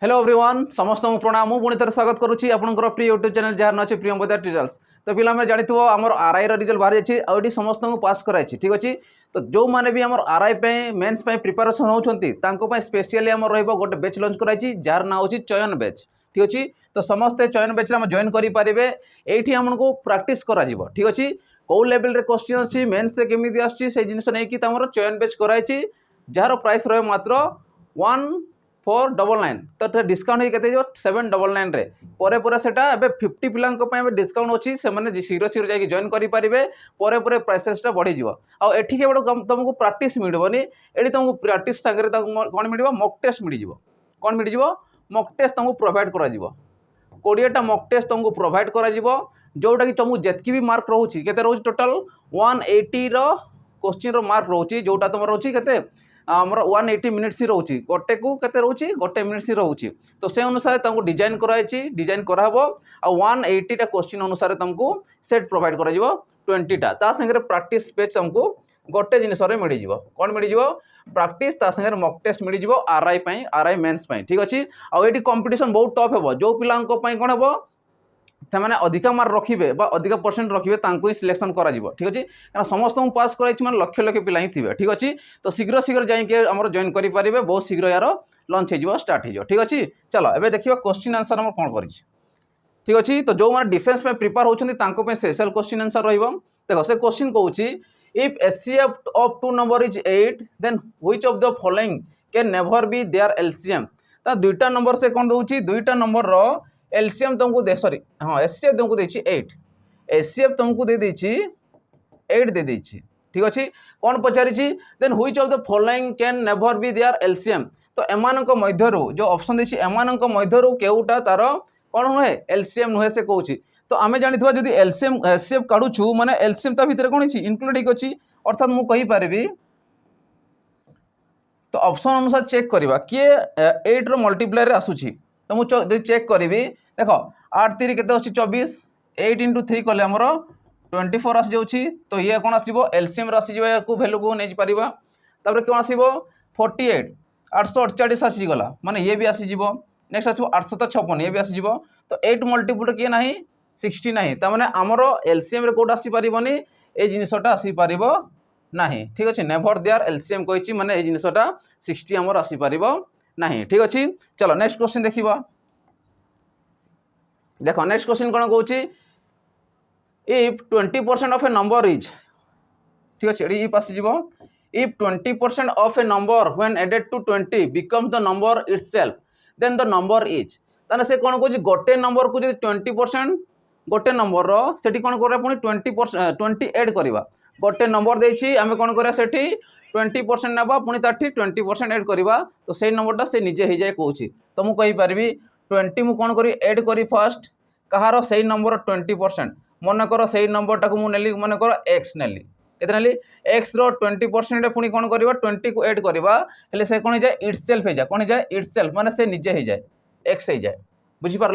Hello everyone समस्त प्रणाम मु पुणी थे स्वागत करुच्ची आपंकर प्रिय यूट्यूब चैनल जहाँ अच्छे प्रियम बजार रिजल्ट्स। तो पिला में जानते आम आरआई रिजल्ट बाहरी जाइए आउटी समस्त को पास कराई ठीक अच्छे। तो जो मैंने भी आम आरआई मेन्स प्रिपेरेसन होती स्पेशली आम रोटे बैच लंच कराई जार ना हूँ चयन बैच ठीक अच्छे। तो समस्ते चयन बैच जॉइन करेंगे ये आमको प्राक्ट कर ठीक अच्छे कौ लेवल क्वेश्चन अच्छी मेन्स केमी आसी जिन नहीं चयन बैच कराई जार प्राइस रहे मात्र 1499 तो डिस्काउंट के 799 रे परे परे सेटा एबे 50 पिलांको पे डिस्काउंट अच्छी से माने शीघ्र शीघ्र जाके जॉइन करि परिबे परे परे प्राइसेसटा बढ़ी जिवो आ एठी के बड़ तुमको प्रैक्टिस मिलबोनी एठी तुमको प्रैक्टिस सागरे कोन मिलबो मॉक टेस्ट मिल जिवो कोन मिल जिवो मॉक टेस्ट तुमको प्रोवाइड करा जिवो 20 टा मॉक टेस्ट तुमको प्रोवाइड करा जिवो जोटा कि तुमको जेतकी भी मार्क रहउची केते रहउची टोटल 180 रो क्वेश्चन रो मार्क रहउची जोटा तुम रहउची केते आमर 180 मिनिट्स ही रोचे गोटे को केते रोचे गोटे मिनिट्स ही रोचे। तो से अनुसार तुमको डिजाइन कराई डिजाइन कराबो आ 180 टा क्वेश्चन अनुसार तुमको सेट प्रोवाइड करा जिवो 20 टा ता संगे प्रैक्टिस पेज तुमको गोटे जिनिस रे मिल जिवो कोन मिल जिवो प्रैक्टिस ता संगे मॉक टेस्ट मिल जिवो आरआई मेंस पई ठीक अछि। आ एटी कंपटीशन बहुत टफ हेबो जो पिलांको पई कोन हेबो से मैंने अधिक मार्क रखिए अधिक परसेंट रखिए ही सिलेक्शन करा ठीक अच्छे क्या समस्त को पास कराई मैंने लक्ष लक्ष पिला ही थे ठीक अच्छे। तो शीघ्र शीघ्र जाइए जॉइन करेंगे बहुत शीघ्र यार लंच हो स्टार्ट हो ठीक अच्छे। चलो एबे देखिए क्वेश्चन आंसर आम कौन कर ठीक अच्छे। तो जो मैंने डिफेन्स में प्रिपेयर होती स्पेशल क्वेश्चन आंसर रख से क्वेश्चन कौच if HCF of 2 number is 8 then which of the following can never be their LCM. तो दुईटा नंबर से कौन दूसरी दुईटा नंबर एलसीएम तुमको दे सॉरी हाँ एचसीएफ तुमको देछि 8 एचसीएफ तुमको दे देछि 8 दे देछि ठीक अच्छे। कौन पचारि then which of the following can never be their LCM. तो एमानक मध्यरु जो ऑप्शन देछि एमानक मध्यरु केउटा तार कौन नुहे एलसीएम नुहे से कहूँ। तो आम जानी जब एलसीएम एचसीएफ काढ़ुछु माने एलसीएम ता भितर कौन इनक्लूड अच्छी अर्थात मुझे कहीपरि। तो ऑप्शन अनुसार चेक करवा किए 8 रो मल्टीप्लायर आसूची तो मुझे चेक करी देख 8 3 के 24 8 इंटू 3 कले आमर 24 आसी जाऊँगी। तो ये कौन आसो एलसीएम आसीज या भैल्यू को नहीं पारा तापर कौन आसो 48 848 आसीगला माने ये भी आसीज नेक्स्ट आसो 856 ये भी आसीज। तो 8 मल्टीपुल किए ना 60 ना ताने आमर एलसीएम कौट आसीपारे ये जिनसटा आसीपार ना ठीक अच्छे नेभर देयर एलसीएम कही माने ये जिनसटा 60 आमर आसीपार ना ठीक अच्छे। चलो नेक्स्ट क्वेश्चन देखा देखो नेक्स्ट क्वेश्चन कौन कौच if 20% of a number is ठीक अच्छे इफ आसीज if 20% of a number when added to 20 becomes the number itself then the number is ताने से कौन कौच गोटे नंबर को 20% गोटे नंबर सेठी कौन करा पुणी 20 ऐड करवा गोटे नंबर देछि आमे कौन करा सेठी 20% नबा पुणी ताठी 20% ऐड करवा तो से नंबरटा से निजे हो जाए कौच। तो मुझे कहीपरि 20 मु कौन करी ऐड करी फर्स्ट कहार से नंबर 20% मनकर से नंबरटा को मुझे मनकर एक्स नेली के एक्स रो 20% पुणी कौन करवा 20 को ऐड करवा से कौन जाए इटसेल्फ हो जाए कौन जाए इटसेल्फ माने से निजे हो जाए एक्स हो जाए बुझीपार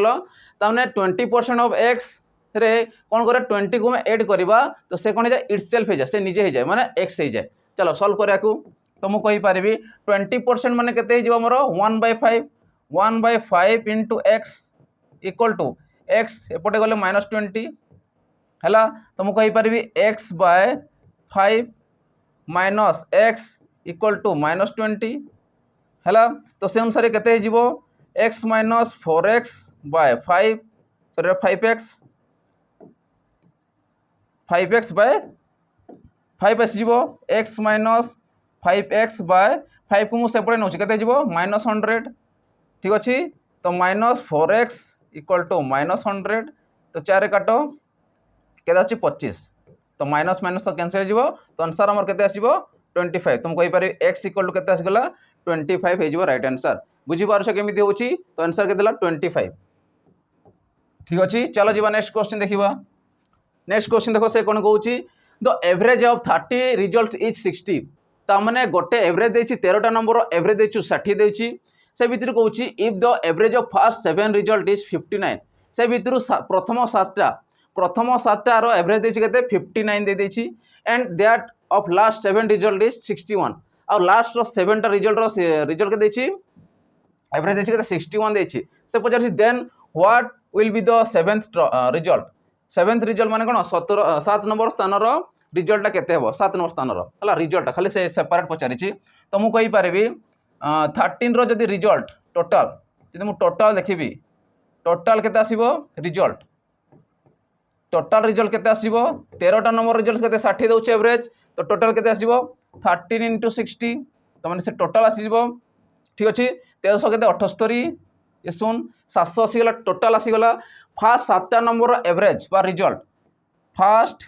ताने 20% ऑफ एक्स रे कौन करे 20 को मैं ऐड करवा तो से कौन जाए इटसेल्फ हो जाए से निजे हो जाए माने एक्स हो जाए। चलो सॉल्व करा तो मुझे कहीपरि 20% माने केते हो मोर 1/5 into x equal to x एपटे गले -20 है। तो मुझे कहीपरि x by 5 minus x equal to -20 है। तो से अनुसार केते हो x minus 4x by 5 sorry 5x by 5 आसीज एक्स माइनस 5x बाय 5 को मुझे सेपटे नौ के -100 ठीक अच्छे। तो -4x इक्वल टू -100 तो 4 काट के 25 तो माइनस माइनस तो कैंसिल हो तो आंसर आमर के 25 तुम कहीपर एक्स इक्वल टू के आसगला 25 हो राइट आंसर बुझीपार केमी हो तो आंसर के 25 ठीक अच्छे। चलो जी नेक्स्ट क्वेश्चन देखा नेक्स्ट क्वेश्चन देखो से कौन कौच the average of 30 result is 60 ताने गोटे एवरेज देछि 13टा नंबर एवरेज देछु 60 देछि से भितर कौच if the average of first 7 result is 59 से भितर प्रथम 7टार एवरेज देछि केते 59 दे देछि and that of last 7 result is 61 और लास्ट 7टा रिजल्ट के देछि एवरेज देखिए केते 61 देछि से पचार then what will be the seventh result seventh result माने कोन 7 नंबर स्थान रो रिजल्ट केते हेबो 7 नंबर स्थान रो हला रिजल्ट खाली से सेपरेट पचारिछि तो मु कहि पारिबी 13 रो जदी रिजल्ट टोटल जदी मु टोटल देखिबी टोटल केते आसीबो रिजल्ट टोटल रिजल्ट केते आसीबो 13 टा नंबर रिजल्ट केते 60 दउछ एवरेज तो टोटल केते आसीबो 13 * 60 तो माने से टोटल आसीबो ठीक अछि 1300 केते 78 ये सुन 780 गला टोटल आसी गला फर्स्ट 7 नंबर एवरेज बा रिजल्ट फर्स्ट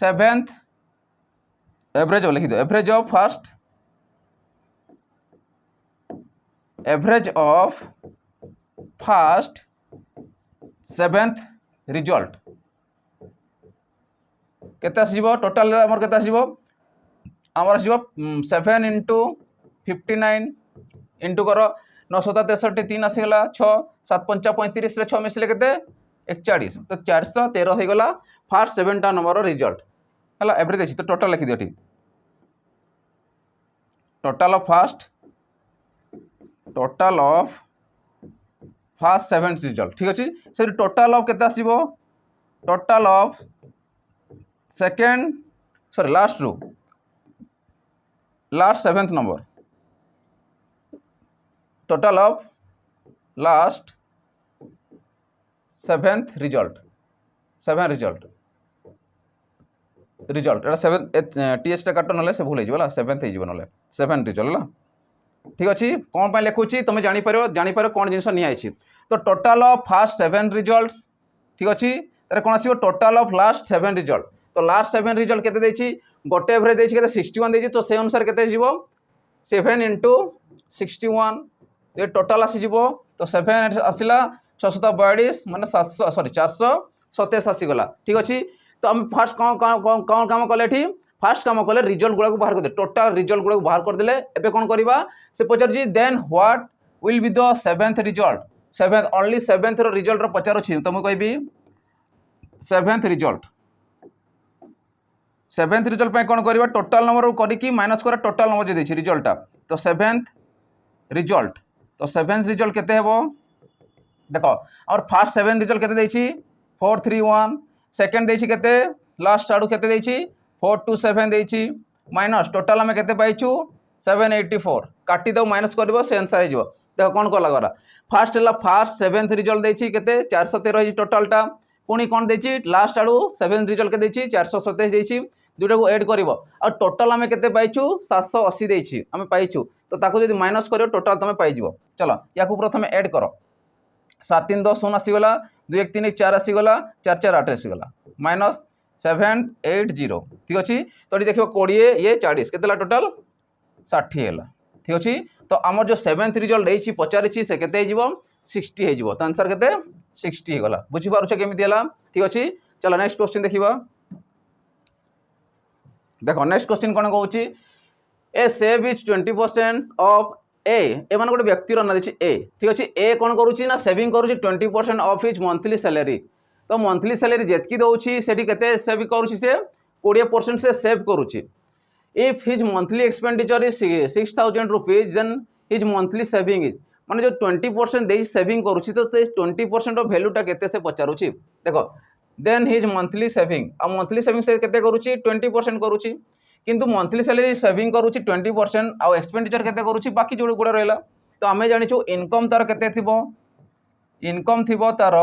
7th एवरेज लिखि दो average of first average of first 7th result केते आसीबो टोटल हमर केते आसीबो हमर आसीबो 7 * 59 इंटू करो 963 3 आसीगला 6 7 5 35 रे 6 मिसले केते 41 तो 413 हो गला फर्स्ट 7 टा नंबर रिजल्ट हला एवरेज अछि तो टोटल लिखि दियो ठीक टोटल ऑफ फर्स्ट रिजल्ट ठीक अछि से टोटल ऑफ केते आसीबो total of second sorry last रो last 7th number total of last 7th result 7 result एटा 7 टीएच टा काट नले से भूल हो 7th हो नले 7 रिजल्ट ला ठीक अच्छे कौन पर लिखुची तुम जापर कौन जिन निआई तो टोटल ऑफ फर्स्ट 7 रिजल्ट्स ठीक अच्छे तार कौन आसो टोटल ऑफ लास्ट 7 रिजल्ट तो लास्ट 7 रिजल्ट केते देछि गोटे एवरेज देछि केते 61 देछि तो से अनुसार केते जीवो 7 * 61 ये टोटल आसी जीवो तो 7 आसिला 642 माने 700 सॉरी 427 आसीगला ठीक अच्छे तो आम फास्ट कौन काम कले ठी फास्ट काम कले रिजल्ट गुड़ा बाहर कर दे टोटल रिजल्ट गुड़ा बाहर कर देले एबे कौन करबा से पचार जी then what will be the 7th result 7th only 7th रो रिजल्ट रो पचार अछि तो मु कहबी 7th रिजल्ट पे कौन करबा टोटल नंबर करी की माइनस करा टोटल नंबर जे देछि रिजल्ट तो 7th रिजल्ट तो 7th रिजल्ट केते हेबो देखो और फर्स्ट 7 रिजल्ट केते देछि 431 सेकंड देछि केते लास्ट आडू केते देछि 427 देछि माइनस टोटल हमें केते पाइछु 784 काटी दो माइनस करबो से आंसर हो देखो कौन कला गरा फर्स्ट हला फर्स्ट 7th रिजल्ट देछि केते 413 है टोटल टा पुणी कौन देछि लास्ट आडू 7 रिजल्ट के देछि 427 देछि दुटा को ऐड करबो और टोटल हमें केते पाइछु 780 देछि हमें पाइछु तो ताको यदि माइनस करियो टोटल तमे पाइ जिवो चलो याकू प्रथमे ऐड करो 7 3 10 10 आसी गला 2 1 3 1 4 आसी गला 4 4 8 आसी गला माइनस 780 ठीक अच्छे तो ये देखो 20 ये 40 केतेला टोटल 60 है ठीक अच्छे तो आमर जो 7th रिजल्ट देछि पचारिछि से केते हिजबो 60 हिजबो तो आंसर केते 60 हे गला बुझी पारुछ केमिति हला ठीक अच्छे चलो नेक्स्ट क्वेश्चन देखिबा देखो नेक्स्ट क्वेश्चन कोन कहउछि a save is 20% of a man गोटे व्यक्तिर ना देछि ए ठीक अच्छे ए कोन करूछि ना सेविंग करूछि 20% ऑफ हिज मंथली सैलरी तो मंथली सैलरी जेतकी दउछि सेठी केते सेव करूछि से 20% से सेव करूछि if his monthly expenditure is 6000 rupees then his monthly saving is माने जो 20% दे सेविंग करूछि तो 20% रो वैल्यूटा केते से पचारुछि देखो देन हिज मंथली सेविंग आ मंथली सेविंग से केते करूछि 20% करूछि किंतु मंथली सैलरी सेविंग करूछि 20% आ एक्सपेंडिचर केते करूछि बाकी जोड़ गुडा रहला तो आमे जानिछु इनकम तार केते थिबो इनकम थिबो तार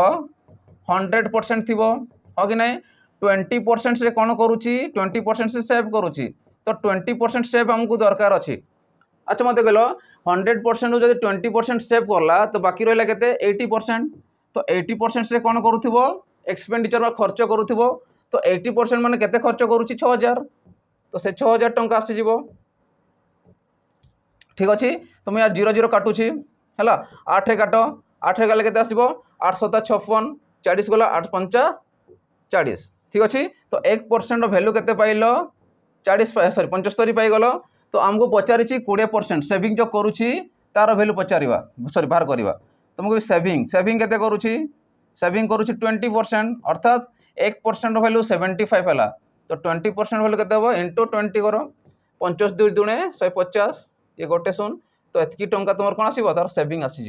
100% थिबो हो कि नहीं 20% से कौन करूछि 20% से सेव करूछि तो 20% सेव हमको दरकार अछि अच्छा मत कहलो 100% जब 20% सेव करला तो बाकी रहला केते 80% तो 80% से कौन करूथिबो एक्सपेंडिचर में खर्च करूथिबो तो 80% माने केते खर्च करूछि 6000 तो से 6000 टंका आसी जीवो ठीक अछि तो मैं 0 0 काटुछि हला 8 रे काटो 8 रे गले केते आसीबो 8 7 56 40 गला 8 5 40 ठीक अच्छे तो 1% वैल्यू केते पाइलो 40 सॉरी 75 पाइगल तो आमको पचारिछि 20% सेविंग जो करूछि तार वैल्यू पचारिबा सॉरी बाहर करबा तुमको सेविंग केते करूछि सेविंग करूछि 20% अर्थात 1% वैल्यू 75 हला तो 20% वैल्यू केते हो इंटू 20 करो 25 2 दुणे 150 ये गोटे सुन तो एतकी टंका तुम कौन आसो तार सेविंग आसीज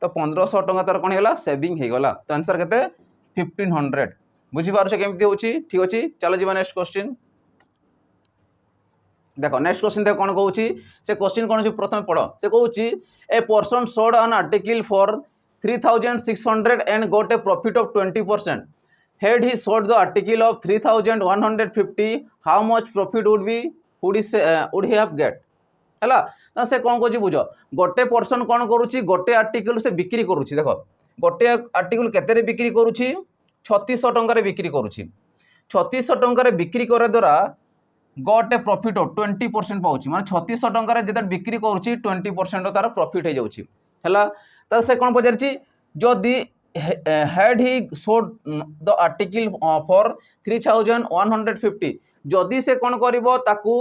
तो 1500 टंका तार कौन होगा सेविंग होगा तो आंसर के 1500 बुझीपार केमती हो ठीक अच्छे चलो जी नेक्स्ट क्वेश्चन देखो नेक्स्ट क्वेश्चन देख कौन कौन से क्वेश्चन कौन प्रथम पढ़ से कौन a person sold an article for 3600 and got a profit of 20%. Had he sold the article of 3150, how much profit would he have get? है ना से कौन कौन बुझ गोटे पर्सन कौन करुच्ची गोटे आर्टिकल से बिक्री करुच्ची देख गोटे आर्टिकल केते बिक्री करुच्ची 3600 टंकार बिक्री करुच्ची 3600 टंकार बिक्री करे द्वारा गट ए प्रॉफिट ऑफ 20% पाँच माने 3600 टंकार जो बिक्री करुच्ची 20% तार प्रॉफिट हो जाऊँगा से कौन पचारि जदि had he sold the article for 3150 जदि से कौन करिवो ताकू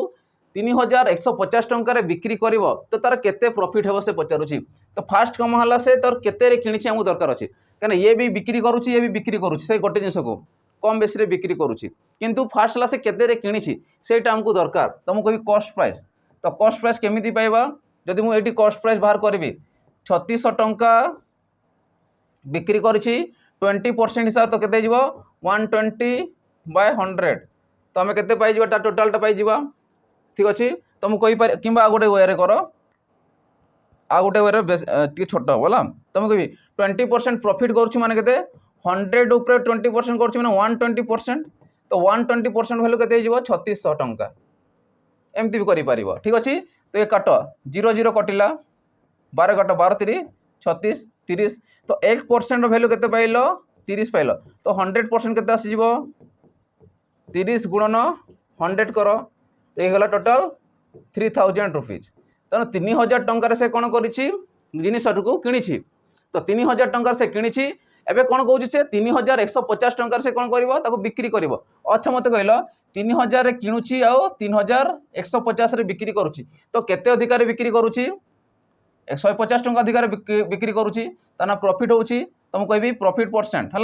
3150 टंकार बिक्री करिवो तो तार केते प्रॉफिट हेबो से पचारुची तो फास्ट कम हला से तार केते रे किनिछि हमु दरकार अछि कने ये भी बिक्री करूची ये भी बिक्री करूची से गोटे जिंस को कम बेस रे बिक्री करूची किंतु फास्ट हला से केते रे किनिछि सेटा हमकु दरकार तो मु कहि कॉस्ट प्राइस तो कॉस्ट प्राइस केमिति पाइबा जदि मु एटी कॉस्ट प्राइस बाहर करबी 3600 टंका बिक्री करिछि 20% हिसाब तो केते जीवो 120/100 तो हमें केते पाई जीवो टोटलटा पाई जीवा ठीक अच्छे तो मुझे कही पारे किंबा गोटे वे कर आ गोटे वे टी छोट बोला तो मुझे कहि 20% प्रॉफिट करुच्ची माने केते 100 ऊपर 20% करुच्ची माने 120% तो 120% वैल्यू केते जीवो 3600 टंका एमती भी करि परिबो ठीक अच्छे तो ये काट 0 कटिला 12 काट 12 3 36 30 तो 1% वैल्यू केते पाइल 30 पाइल तो 100% केते आसी जीवो 30 गुणन 100 कर तो ये गला टोटल 3000 रुपीज तेणु 3000 टंकार से कौन कर जिनस को किणी तो 3000 टंकार से किणी एवं कौन कौन से 3150 टंकार से कौन कर बिक्री कर अच्छा मत कहल 3000 किणुची आ 3150 बिक्री करुच्ची तो केते अधिकार बिक्री करुच्ची 150 टंका अधिकार बिक्री करुच्ची तना प्रॉफिट होची तो मुझे कहबी प्रॉफिट परसेंट है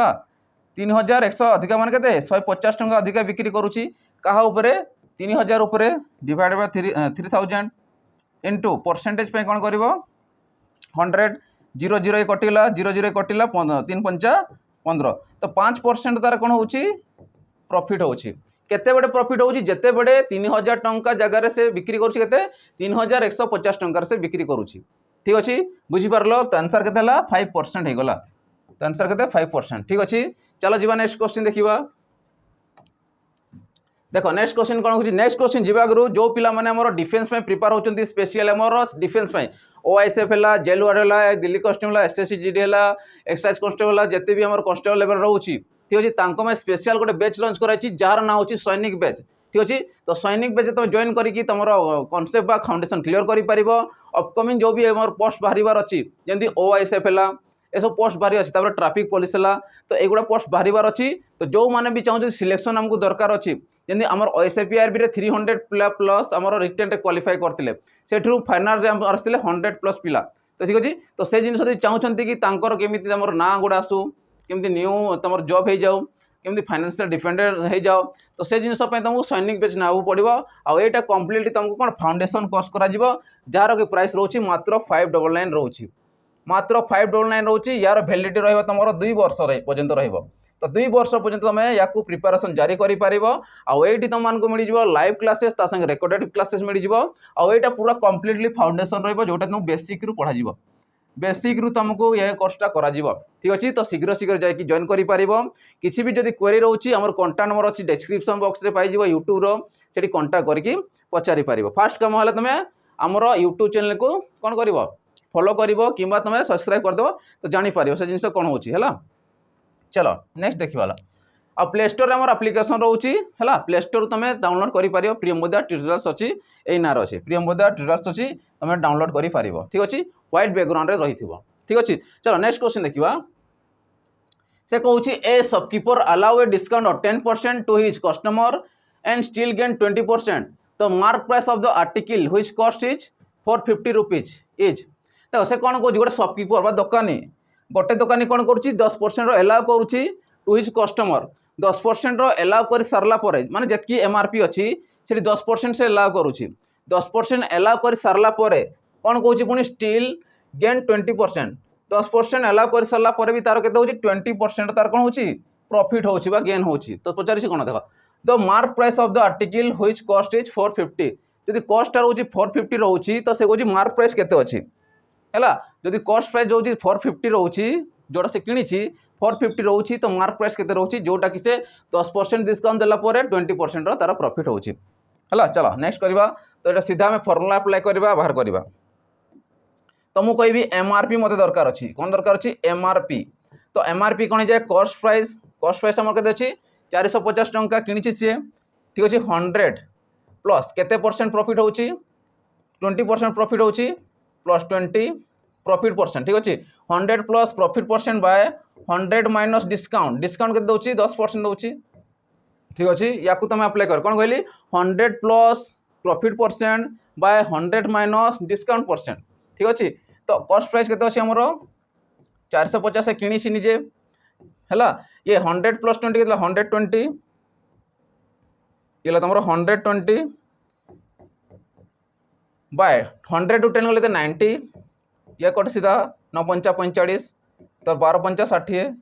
3100 अधिका मान के 150 टंका अधिका बिक्री करुच्ची कहा उपरे 3000 उपरे डिवाइड बाय 3000 इंटू परसेंटेज पे कौन कर 100 0 कटिला 0 कटिला 3 पंचा 15 तो 5% तार कौन होची प्रॉफिट होची केते बड़े प्रॉफिट होची जेते बड़े 3000 टंका जगह से बिक्री करुची केते 3150 टंकार से बिक्री करुची ठीक अच्छे बुझीपारल तो आंसर के 5% हो गला तो आंसर के 5% ठीक अच्छे चलो जीवा नेक्स्ट क्वेश्चन देखिबा देखो नेक्स्ट क्वेश्चन कौन होची नेक्स्ट क्वेश्चन जीवा गुरु जो पिला माने हमर डिफेंस में प्रिपेयर होचंती स्पेशल हमर डिफेंस में ओआईएसएफ है जेल वार्ड है दिल्ली कांस्टेबल एसएससीजीडी है एक्साइज कांस्टेबल जिते भी हमर कांस्टेबल लेवल रोची ठीक अच्छे तांको में स्पेशल गोटे बैच लॉन्च कराई जार ना होची सैनिक बैच ठीक अच्छे तो सैनिक बैच तुम जॉइन करके तुम कॉन्सेप्ट बा फाउंडेशन क्लियर कर अपकमिंग जो भी हमर पोस्ट बाहर अच्छी जमी ओआईएसएफ है ये सब पोस्ट बाहरी अच्छी ट्रैफिक पुलिस है तो एगुड़ा पोस्ट बाहर अच्छी तो जो मैंने भी चाहते सिलेक्शन आमको दरकार अच्छी जमी आम एसएपीआरबी 300 पिला प्लस आम रिटेन क्वालिफाई करते से फाइनाल आसते 100+ पिला तो ठीक अच्छे तो से जिन चाहते कि केमी ना गुड़ा आसू केमी न्यू तुम जॉब हो जाऊ केमी फाइनेंशियल डिपेंडेंट हो जाओ तो से जिन तुमको सैनिक बैच ना पड़ो आईटा कम्प्लीटली तुमको कौन फाउंडेशन कोर्स कर जार कि प्राइस रोचे मात्र 599 रोचे मात्र 599 रोचे यार वैलिडिटी रही तुम 2 वर्ष पर्यंत रही तो 2 वर्ष पर्यंत तुम या प्रिपेरेसन जारी कर तुमको मिल लाइव क्लासेस संगे रेकर्डेड क्लासेस मिल जाटा पूरा कम्प्लीटली फाउंडेशन रोटा तुम बेसिक रु पढ़ा बेसिक रु तुमको यह कोर्सटा करा ठीक अच्छे तो शीघ्र शीघ्र जाकि जॉइन कर किसी भी जब क्वेरी रोचे आम कंटाक्ट नंबर अच्छी डिस्क्रिप्शन बॉक्स में पाई यूट्यूब से कंटाक्ट करके पचारि पार फास्ट कम है तुम आमर यूट्यूब चैनल को कौन कर फॉलो कर कि तुम सब्सक्राइब करदेव तो जापर से जिन कौन होगा चलो नेक्स्ट देखा आ प्ले स्टोर आम आप्लिकेसन रोचे है प्ले स्टोर तुम डाउनलोड कर प्रियंबदा ट्यूटोरियल्स अच्छी यही नार अच्छे प्रियंबदा ट्यूटोरियल्स अच्छी तुम डाउनलोड कर ठीक अच्छे व्हाइट बैकग्राउंड रही ठीक अच्छे चलो नेक्स्ट क्वेश्चन देखा से कौन a shopkeeper allow a discount of 10% to his customer and still gain 20% तो mark price of the article which cost is 450 rupees is तो से कौन कौन गोटे शॉपकीपर बा दुकानी गोटे दुकानी कौन करुच्ची 10% एलाउ करुच्ची टू हिज कस्टमर 10% एलाउ कर सारा माने जितकी एमआरपी अच्छी से 10% से एलाउ करुच्ची 10% एलाउ कर सारा कौन कौन पुणी स्टिल गेन 20%, 10% अलाउ कर सारा पर भी तार के 20% तार कौन हो प्रॉफिट हो गेन हो। तो पचार कौन देख the mark price of the article which cost is 450, जदि कॉस्ट रोचे 450 रोचे तो से कौन मार्क प्राइस केते अच्छी है, जदि कॉस्ट प्राइस रोचे 450 रोचे जोटा से किणी 450 रोचे तो मार्क प्राइस केते रोचे जोटा कि से 10% डिस्काउंट देला 20% तार प्रॉफिट होची है। चलो नेक्स्ट करवा। तो ये सीधा आम फर्मुला अप्लाई करवा बाहर करवा। तो मुझे कहबी एमआरपी मत दरकार अच्छी कौन दरकार अच्छी एमआरपी। तो एमआरपी कौन जाए कॉस्ट प्राइस आम के अच्छी 450 टंका किणी सी ठीक अच्छे 100 प्लस केते परसेंट प्रॉफिट होची 20% प्रॉफिट होची प्लस 20 प्रॉफिट परसेंट ठीक अच्छे 100 plus profit percent by 100 minus discount के दौर 10% दौर ठीक अच्छे या तुम अप्लाई कर कौन कहली 100 plus profit percent by 100 minus discount percent ठीक अच्छे। तो कॉस्ट प्राइस केते अच्छे आमर 450 किणी निजे है ये 100 प्लस 20 के 120 ये तुम 120 बाय 100 टू 10 गले 90 ये कट सीधा 9 पंचा 45 तो 12 पंचा 60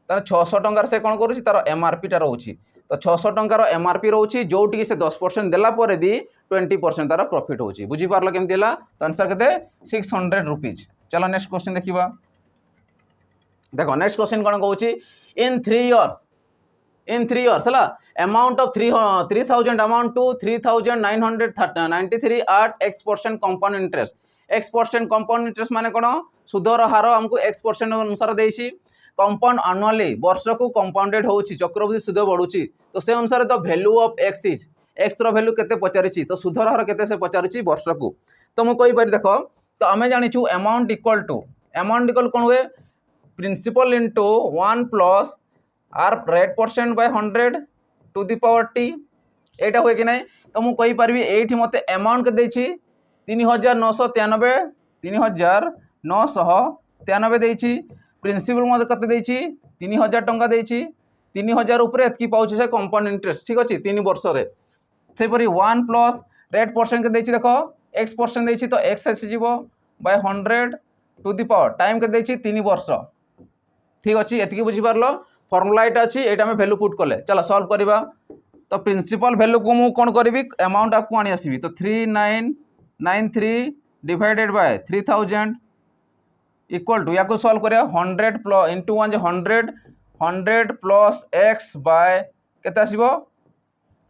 तार 600 टंकार से कौन करुँच तार एमआरपी टा रोचे। तो 600 टंकार एमआरपी रोचे जोटी से 10% देला पर भी 20% तार प्रॉफिट होची बुझीपार केमती है। तो आंसर के 600 रुपीज। चलो नेक्स्ट क्वेश्चन देखा। देखो नेक्स्ट क्वेश्चन कौन कौच इन 3 years है amount of 3000 amount to 3993 at X% compound interest. X% compound interest माने कौन सुधर हार आमको X% अनुसार देसी कंपाउंड आनुअली वर्ष को कंपाउंडेड होची चक्रवृद्धि सुध बढ़ुची। तो से अनुसार the value of X is X रो वैल्यू केते पचारिची तो सुधर हार केते से पचारिची वर्ष को। तो मु कहि पारि देखो तो आमे जानिछु अमाउंट इक्वल कौन हुए principal into 1 plus R rate percent by 100 to the power T एटा हुए कि नहीं। तो मुझे कहींपारि ये मत अमाउंट के 3993 देती प्रिंसिपल मत कते 3000 टंका देती 3000 उपर एतकी पाउछ से कंपाउंड इंटरेस्ट ठीक अच्छे 3 वर्ष से 1 प्लस रेट परसेंट के देख X% देती तो एक्स आसीज by 100 to the power time के 3 वर्ष ठीक अच्छे एतिकी बुझीपार फर्मुला यहाँ अच्छी ये आम भैल्यू पुट कले। चलो सॉल्व करवा। तो प्रिंसिपल वैल्यू को मुझे कौन करी अमाउंट आपको आनी आसबि तो 3993 डिवाइडेड बाय 3000 इक्वल टू या सॉल्व करिया 100 plus into 1 100 plus X by केते आसीबो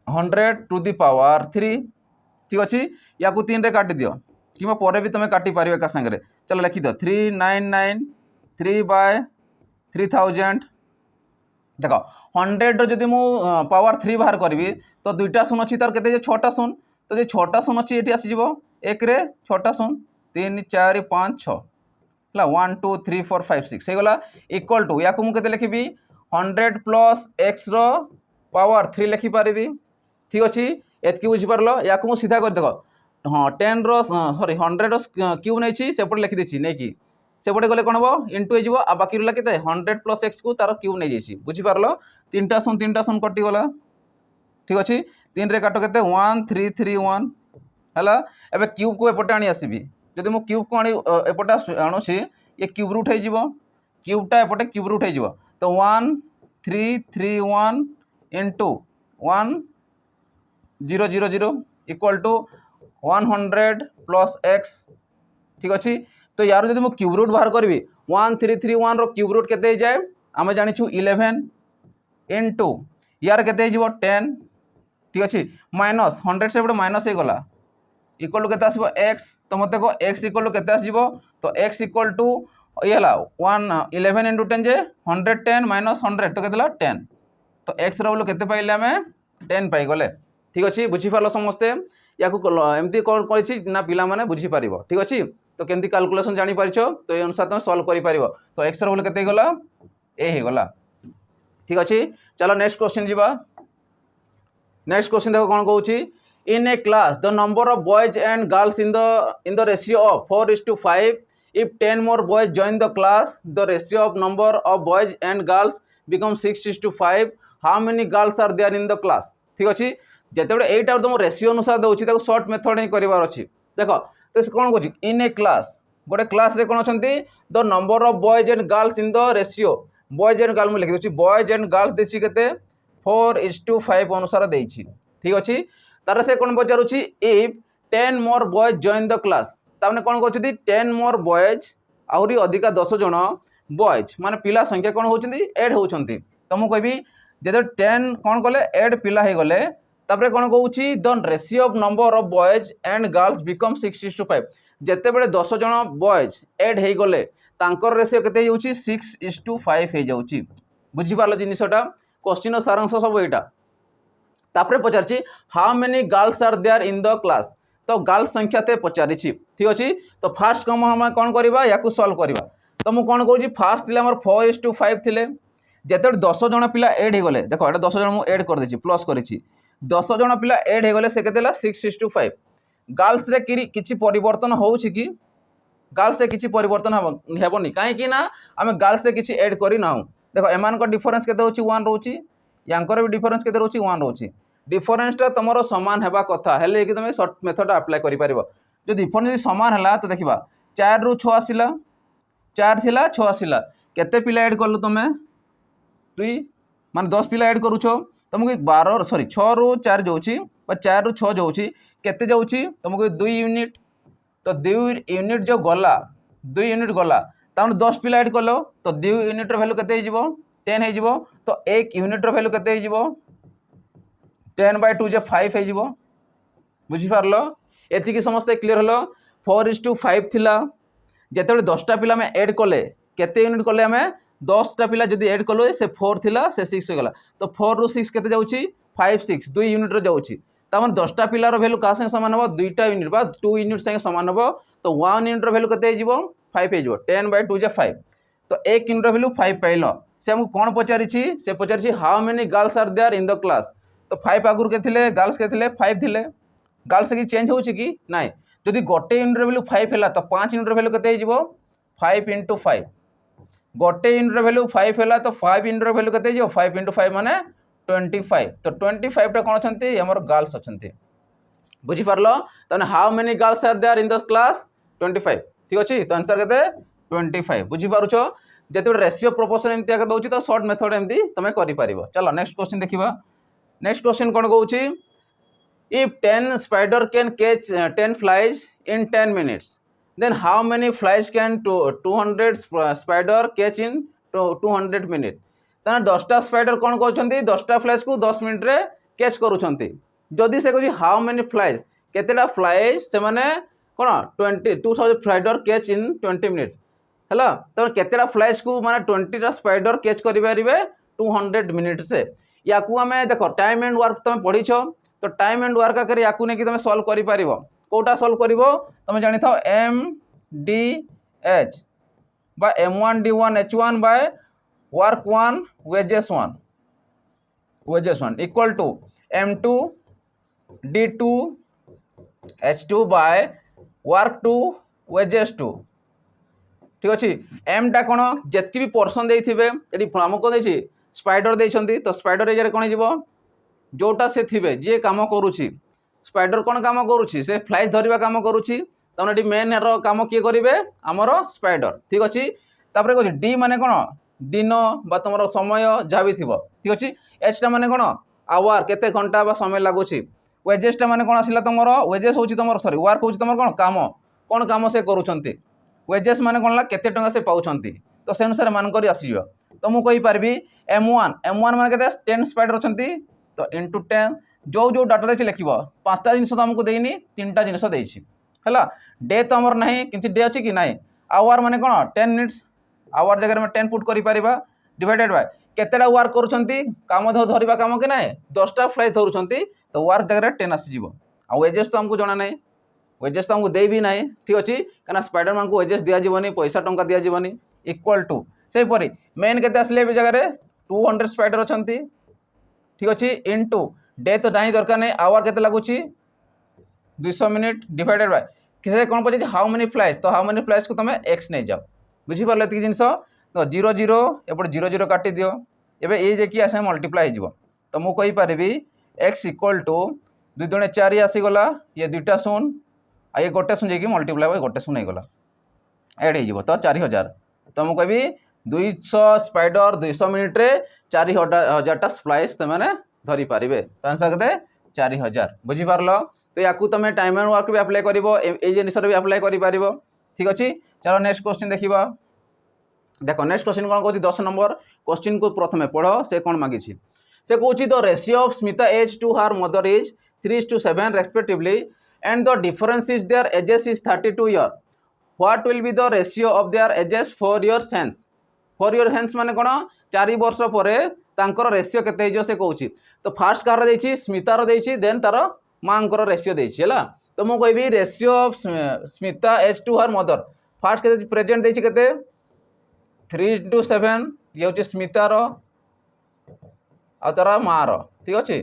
100 टू दी पावर 3 ठीक अच्छे या 3 रे काटी दियो कि पर भी तुम काटी पार एक सागर। चलो लिखि दो 3993 बाय 3000 देख 100 जदि मु पावर 3 बाहर करी तो 2टा शून अच्छी तार के 6टा शून तो जो 6टा शून अच्छी ये आसीज 1 रे 6टा शून 3 4 5 6 है 1 2 3 4 5 6 होगा इक्वल टू या मुझे लिखी 100 प्लस एक्स रो पावर 3 लिखिपारि ठीक अच्छे एतकी बुझीपार या मुझे सीधा कर देख हाँ 10 रो सॉरी 100 क्यूब नहीं सेपटे लिखिदी नहीं कि सेपटे गले कौन हम इंटू हो आ बाकी रहा के 100 प्लस एक्स को तार क्यूब नहीं जाइए बुझीपार 3टा शून कटिगला ठीक अच्छे 3 रे काट के 1 3 3 1 है एवं क्यूब को एपटे आनी आसबि जदि मुझे क्यूब को आनी एपटे आणुची ये क्यूब रूट हो क्यूबटा एपटे क्यूब रूट हो तो 1 3 3 1 into 1 0 0 0 equal to 100 plus X ठीक अच्छे। तो यार जब मुझे क्यूब रूट बाहर करी 1331 रो क्यूब रूट केते जाए आम जाचु 11 इंटू यार केते 10 ठीक अच्छे माइनस 100 से माइनस हो गला इक्वल टू केते आसीबो एक्स। तो मत को एक्स इक्वल टू केते आसीबो तो एक्स इक्वल टू ये 11 इंटू 10 जे 110 माइनस 100 तो केते 10 तो एक्स रो केते पाइले आमे 10 पाई गले ठीक अच्छे बुझीपार समस्ते या एमती कौन कर ना पिला माने बुझीपार ठीक अच्छे। तो केमती कैलकुलेशन जानी पारिछ तो ये अनुसार तुम सॉल्व कर पार तो एक्स रो केते गला ए हो गला ठीक अच्छे। चलो नेक्स्ट क्वेश्चन जीवा। नेक्स्ट क्वेश्चन देखो कौन कहूँ in a class the number of boys and girls in the ratio of 4:5 if 10 more boys join the class the ratio of number of boys and girls become 6:5 how many girls are there in the class ठीक अच्छे। जिते बड़े यहीटा तुम ratio अनुसार दूसरी short method ही करार अच्छी देख तो से कौन कह इन ए क्लास गोटे क्लास रे कौन अच्छा the number of boys and girls in the ratio boys and girl लिखी दूसरी बॉयज एंड गर्ल्स देती के 4:5 अनुसार देती ठीक अच्छे तार से कौन पचारूँ if 10 more boys join the class ताने कौन कहते 10 मोर बॉयज आहरी अधिका 10 जन बॉयज माने पिला संख्या कौन होती एड होती तो मुझे कहबी जो 10 कौन कले एड पिला हो गले तापर कौन कहूँ the ratio of number of boys and girls become 6:5 जिते बड़े 10 जन बॉयज एड हो गले तांकर रेशियो केते हो 6:5 हो जाऊँगी बुझीपार जिनटा क्वेश्चन सारांश सब यहाँ तापर पचार how many girls are there in the class तो गर्ल्स संख्या ते पचारि ठीक अच्छे तो फास्ट कम हम कौन करवा या सल्व करवा तो मुझे कौन कहूँ फास्ट थी 4:5 थे जिते 10 जन पिला एड हो गले देखो ये 10 जन मुझे एड कर प्लस कर 10 जन पिला एड हो गले से के 6:5 गर्ल्स रे किछि परिवर्तन होउछि कि गर्ल्स से किछि परिवर्तन हेबनी कहीं ना आम गर्ल्स से किछि एड करना देखो एमान डिफरेन्स के 1 रोची यांकर भी डिफरेन्स के 1 रोची डिफरेन्सटा तुम सामान होगा कथा हेल्ले कि तुम सर्ट मेथड अप्लाई कर जो डिफरेन्स सामान है तो देखा 4 ରୁ 6 आसला 4 थिला 6 आसला केते पिला एड कलु तुम 2 मान 10 पिला एड करुछ तुमको 6 ରୁ 4 जाऊँगी 4 ରୁ 6 जाऊँगी केते जाऊँगी तुमको 2 यूनिट तो 2 यूनिट जो गला 2 यूनिट गला तमें 10 पिला एड कल तो 2 यूनिट वैल्यू केते 10 हो तो 1 यूनिट वैल्यू केते 10/2 जे 5 हो बुझीपार एति समस्ते क्लीयर हल 4:5 थिला जिते 10टा पिला में एड कले केते यूनिट कले आम 10टा पिला जदि एड कलु से 4 थिला से 6 होगा तो 4 ରୁ 6 केते जाउची 5 6 2 यूनिट रो जाउची तमन 10टा पिलार वैल्यू का संगे समान हो 2टा यूनिट बा 2 यूनिट संगे समान हो तो 1 यूनिट रो वैल्यू केते हो 5 हो 10/2 जे 5 तो 1 यूनिट रो वैल्यू 5 पाइल से हमको कौन पचारि से पचारि how many girls are there in the class तो 5 आगुर के थिले गर्ल्स के थिले 5 थिले गर्ल्स की चेंज होउची कि नाइ जदि गोटे यूनिट रो वैल्यू 5 हैला तो 5 यूनिट रो वैल्यू केते हो 5 × 5 गोटे यूनिट वैल्यू 5 है तो 5 यूनिट वैल्यू केते 5 × 5 माने 25 तो 25 टा कौन अच्छे आमर गर्ल्स अच्छे बुझीपार तने how many girls are there in the class 25 ठीक अच्छे तो आंसर के 25 बुझीपारुछ जिते रेशियो प्रोपोर्शन एमती आगे दूसरी तो सर्ट मेथड एमती तुम कर चलो नेक्स्ट क्वेश्चन देखा नेक्स्ट क्वेश्चन कौन कहूँ if 10 spider can catch 10 flies in 10 minutes then how many flies can 200 spider catch in 200 minute ताना 10टा स्पाइडर कौन कहते 10टा फ्लाइज को 10 मिनट रे कैच करुँच जदि से कह हाउ मेनी फ्लाइज केतेटा फ्लाइज से माने कौन 200 स्पाइडर कैच इन 20 मिनिट है तो केतेटा फ्लाइज को माने 20टा स्पाइडर कैच करें 200 मिनिट से या आम देख टाइम एंड वर्क तुम पढ़ी तो टाइम एंड वर्क आकर या नहीं तुम सल्व कर कोटा सल्व कर तुम जानी था MDH by M1D1 H1 by work 1 wages 1 equal to M2 D2 H2 by work 2 wages 2 ठीक अच्छे एम टा कौन जितकी भी पोर्सन देते आमको देखिए स्पाइडर देते तो स्पाइडर एरिया कौन हो जोटा से थे जी कम करुच्ची स्पाइडर कौन काम करुच्ची से फ्लाइज धरवा कम करुच्ची तमें मेन काम किए करेंगे आमर स्पाइडर ठीक अच्छे तापर कह डी माने कौन दिन बा तुम समय जहाँ भी थी ठीक अच्छे एच टा माने कौन आवर केते घंटा बा समय लगुच वेजेसटा माने कौन आसला तुम वेजेस हूँ तुम सॉरी वर्क हूँ तुम कौन काम से करुँच वेजेस माने कौन केते टंका से पाँच तो से अनुसार मान कर आस तो मुझे कहीपरि M1 माने केते 10 स्पाइडर अच्छा तो इंटू 10 जो जो डाटा देखे लिख 5टा जिन तो आमको देनी 3टा जिन है डे तो आमर ना कि डे अच्छी कि ना आवर माने कौन 10 मिनिट्स आवर जगह में 10 पुट कर डिवाइडेड बाय केतेटा वर्क करुँच धरवा कम कि ना 10टा फ्लाइज धरुंच तो वर्क जगह 10 आसीज आ वेजेस तो आमको जना ना वेजेस तो आमको दे भी ना ठीक अच्छे कहीं स्पाइडर मान को वेजेस दिजानी पैसा टंका दिजानी इक्वल टू से मेन के आसले जगह 200 स्पाइडर अच्छा ठीक अच्छे इंटू डे तो ना दरकार नहीं आवर के लगुच 200 मिनिट डिवाइडेड बाय किसी कौन पचार हाउ मेनी फ्लाइज तो हाउ मेनी फ्लाइज को तुम एक्स नहीं जाओ बुझीपार ये जिन तो 0 0 एपटे 0 0 काटी दियो एबे ये जे कि आसे मल्टीप्लाई हो तो मुझे कहीपरि एक्स इक्वल टू 2 दूणे 4 आसीगला ये 2टा 0 आ ये गोटे सुन जाइए मल्टीप्लाई बाय गोटे सुन गला एड हो तो 4000 तो मुझे कहबी 200 स्पाइडर 200 मिनिट रे 4000 स्प्लाइस तुमने धरी पारे तो आंसर के 4000 बुझीपार तो या तुम टाइम एंड वर्क भी अप्लाई कर जिन भी अप्लाई कर ठीक अच्छे। चलो नेक्स्ट क्वेश्चन देखा देखो नेक्स्ट क्वेश्चन कौन कह 10 नंबर क्वेश्चन को प्रथम पढ़ से कौन मांगी से कौन the ratio of Smita age to her mother is 3:7 respectively and the difference is their ages is 32 year what will be the ratio of their ages 4 years hence 4 years hence माने कौन 4 वर्ष पर तांकर रेशियो केते हो से कहूँ तो फास्ट कार देछि स्मितार देछि देन तार माँ रेशियो देछि है तो मुझे कहबी ratio of Smita age to her mother फास्ट के प्रेजेंट देछि केते 3:7 ये हूँ स्मितार आ तार माँ ठीक अच्छे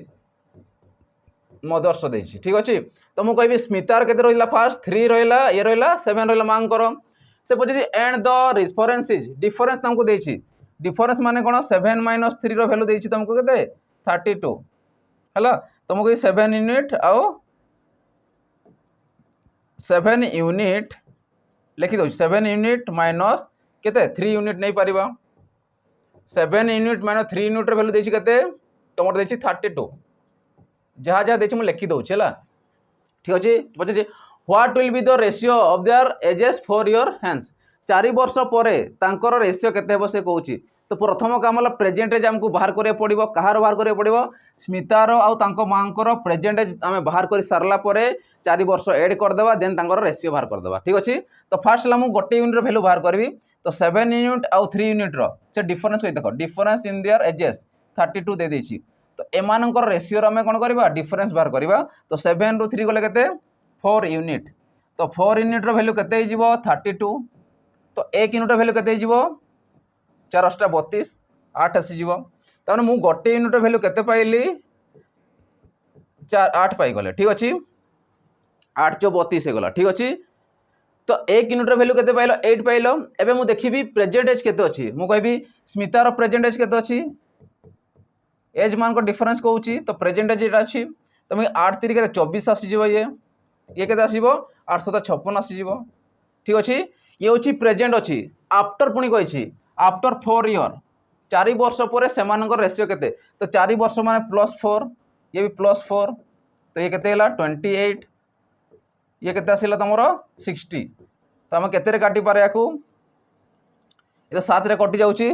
मदर्स देछि ठीक अच्छे तो मुझे कहबी स्मितार केते रहिला फास्ट 3 रहिला ये रहिला 7 रहिला माँ से पचे and the difference is difference तुमको देछि डिफरेंस माने कौन 7 - 3 रो वैल्यू देछि तुमको केते 32 है तुमको 7 यूनिट आउ 7 यूनिट लिखी दो 7 यूनिट माइनस केते 3 यूनिट नहीं पारिबा 7 यूनिट माइनस 3 यूनिट वैल्यू देछि केते तुमर देछि 32 जहाँ जहाँ देछि मैं लिखी दउछि हला ठीक अछि पचे what will be the ratio of their ages 4 years hence 4 वर्ष पर तांकर रेशियो केते हेबो से कहूछि तो प्रथम काम है प्रेजेंट एज आमको बाहर करिया पड़िबो कहार बाहर करिया पड़िबो स्मितार आउ तांको मांकर प्रेजेंट एज आमे बाहर कर सारला परे 4 वर्ष ऐड कर देबा देन तांकर रेशियो बाहर कर देबा ठीक अछि तो फास्ट ला मु गोटे यूनिट रो वैल्यू बाहर करबी तो 7 यूनिट आउ 3 यूनिट रो से डिफरेंस होई देखो डिफरेंस इन देयर एजेस 32 दे देछि तो एमानकर रेशियो रो आमे कोन करबा डिफरेंस बाहर करबा तो 7 ରୁ 3 गले केते 4 यूनिट तो 4 यूनिट रो वैल्यू केते हिजिबो 32 तो 1 यूनिट रो वैल्यू केते हिजिबो 4 * 32 8 आसीजिबो ताने मु गोटे यूनिट रो वैल्यू केते पाइली 4 8 पाई गले ठीक अछि 8 * 32 हे गला ठीक अछि तो 1 यूनिट रो वैल्यू केते पाइलो 8 पाइलो एबे मु देखिबी प्रेजेंट एज केते अछि मु कहबी स्मिता रो प्रेजेंट एज केते अछि एज मान को डिफरेंस कहूची तो प्रेजेंट एज एटा अछि तो मैं 8 3 के 24 आसीजिबो ये केते आसीबो 856 आसीजिबो ठीक अछि ये होची प्रेजेंट अछि आफ्टर पुनी कहिछि आफ्टर 4 year 4 वर्ष पर सेमानकर रेशियो केते तो 4 वर्ष माने +4 ये भी +4 तो ये केते हला 28 ये केते आसिला तमरो 60 तो हम केते रे काटी पारे याकू ये तो 7 रे कटि जाउची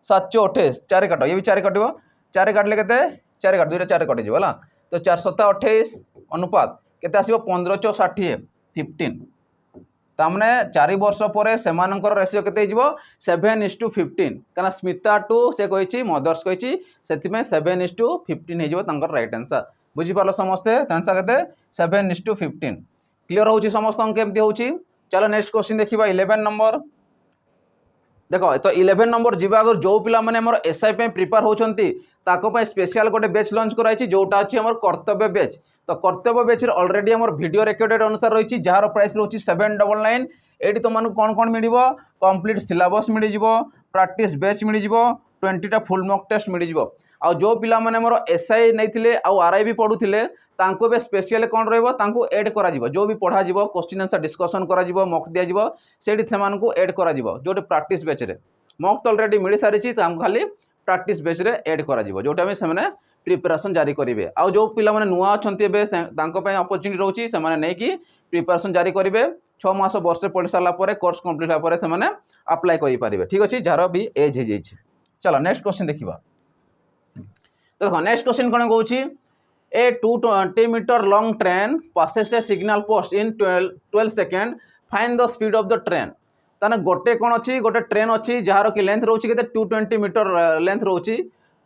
7 * 28 4 काटो ये भी 4 कटिबो 4 काटले केते 4 काट 2 रे 4 कटि जिवो हला तो 4 * 7 = 28 अनुपात केते आसीबो 15 * 60 15 तामने 4 वर्ष पर सेमानकर रेशियो केते हिजिबो 7:15 काना स्मिता टू से कहिछि मदर्स कहिछि सेति में 7:15 हिजिबो तांकर राइट आंसर बुझी पालो समस्ते आंसर केते 7:15 क्लियर होउछि समस्त केमति होउछि। चलो नेक्स्ट क्वेश्चन देखिबा 11 नंबर देखो तो 11 नंबर जीवा अगर जो पिला माने हमर एसआई पे प्रिपेयर होचंती ताको पे स्पेशल गोटे बैच लॉन्च कराइछि जोटा अछि हमर कर्तव्य बैच तो कर्तव्य बैच रे ऑलरेडी हमर वीडियो रिकॉर्डेड अनुसार रहिछि जहार प्राइस रहउछि 799 एडी तो मानु कोन कोन मिलिबो कंप्लीट सिलेबस मिलि जिवो प्रैक्टिस बैच मिलि जिवो 20 टा फुल मॉक टेस्ट मिलि जिवो आ जो पिला माने हमर एसआई नैथिले आ आरआई भी पढुथिले तांको बे स्पेशल कोन रहइबो तांको ऐड करा जिवो जो भी पढा जिवो क्वेश्चन आंसर डिस्कशन करा जिवो मॉक दिया जिवो सेडी सेमान को ऐड करा जिवो जोटे प्रैक्टिस बैच रे मॉक तो ऑलरेडी मिल सारी तांको खाली प्रैक्टिस बैच रे ऐड करा जिवो जोटा में सेमाने प्रिपरेशन जारी करेंगे आउ जो पिला माने नुआ अछंती बे तांको पे अपॉर्चुनिटी रहउछि सेमाने नै कि प्रिपरेशन जारी करेंगे 6 मास वर्ष पढ़ सारा पर कोर्स कंप्लीट होला पर सेमाने अप्लाई करि पारिबे ठीक अछि जार भी एज हे जाइछि। चलो नेक्स्ट क्वेश्चन देखिबा देखो नेक्स्ट क्वेश्चन कोन कहउछि a 220 metre long train passes a signal post in 12 second find the speed of the train ताने गोटे कोन अछि गोटे ट्रेन अछि जहार कि लेंथ रहउछि केते 220 मीटर लेंथ रहउछि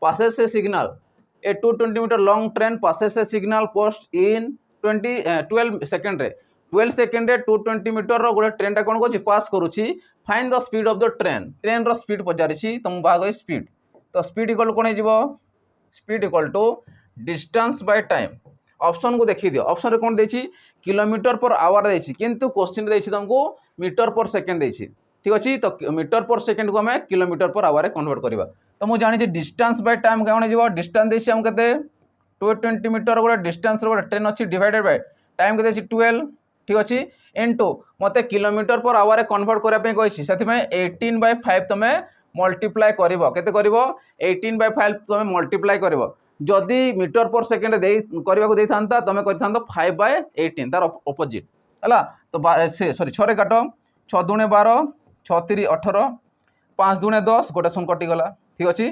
passes a signal a 220 metre long train passes a signal post in 12 second रे 12 सेकंड रे 220 मीटर रो गोटे ट्रेन टा कोन कोछि पास करूछि find the speed of the train रो स्पीड पचारिछि तुम भाग स्पीड तो स्पीड इक्वल कोन हिजिबो speed equal to distance by time option को देखि दियो ऑप्शन रे कोन देछि किलोमीटर पर आवर देछि किंतु क्वेश्चन देछि तुमको मीटर पर सेकंड देछि ठीक अछि तो मीटर पर सेकंड को हमें किलोमीटर पर आवर रे कन्वर्ट करबा तो मु जानि छी डिस्टेंस बाय टाइम कोन हिजिबो डिस्टेंस देछि हम केते 220 मीटर गोटे डिस्टेंस रो गोटे ट्रेन अछि डिवाइडेड बाय टाइम केते अछि 12 ठीक अच्छे इंटू मते किलोमीटर पर आवर कन्वर्ट करने कही से 18/5 तुम मल्टीप्लाए कर 18/5 तुम मल्टीप्लाए कर जदि मीटर पर सेकेंड करने था तुम कर 5/18 तार अपोजिट है तो सॉरी 6 काट 6 दूणे 12 6 3 18 5 दूणे 10 गोटे शून कटिगला ठीक अच्छे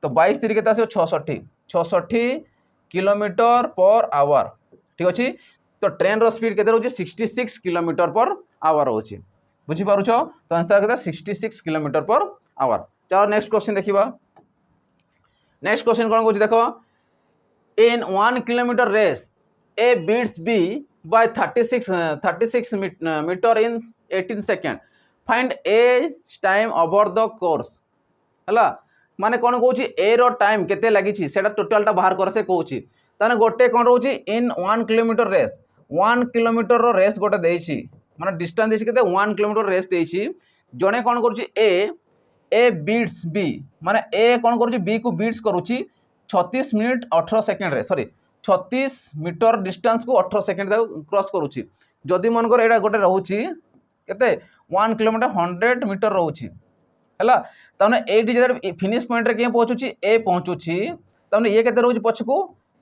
तो 22 3 के 66 किलोमीटर पर आवर ठीक अच्छे तो ट्रेन रो स्पीड केते रोचे 66 किलोमीटर पर आवर रोचे बुझी पारुछ तो आंसर केते 66 किलोमीटर पर आवर। चलो नेक्स्ट क्वेश्चन देखिबा नेक्स्ट क्वेश्चन कोन कहूची देखो in 1 kilometre race A beats B by 36 meter in 18 second find a time over the course है माने कौन कौन ए रो टाइम केते लगी सेटा टोटालटा बाहर कर से कौची ताने गोटे कौन रोची इन 1 किलोमीटर रेस 1 किलोमीटर रो रेस गोटे देछि माने डिस्टेंस देछि केते 1 किलोमीटर रेस देछि जणे कौन करूची ए बीट्स बी माने ए कौन करूची बी को बीट्स करूची 36 मिनट 18 सेकेंड रे सॉरी 36 मीटर डिस्टेंस को 18 सेकेंड क्रॉस करूची जदि मन कर एटा गोटे रहूची केते 1 किलोमीटर 100 मीटर रहूची हैला ताने एटी जगह फिनिश पॉइंट रे के पहुंचुची ए पहुंचुची ताने ये केते रहूची पछकू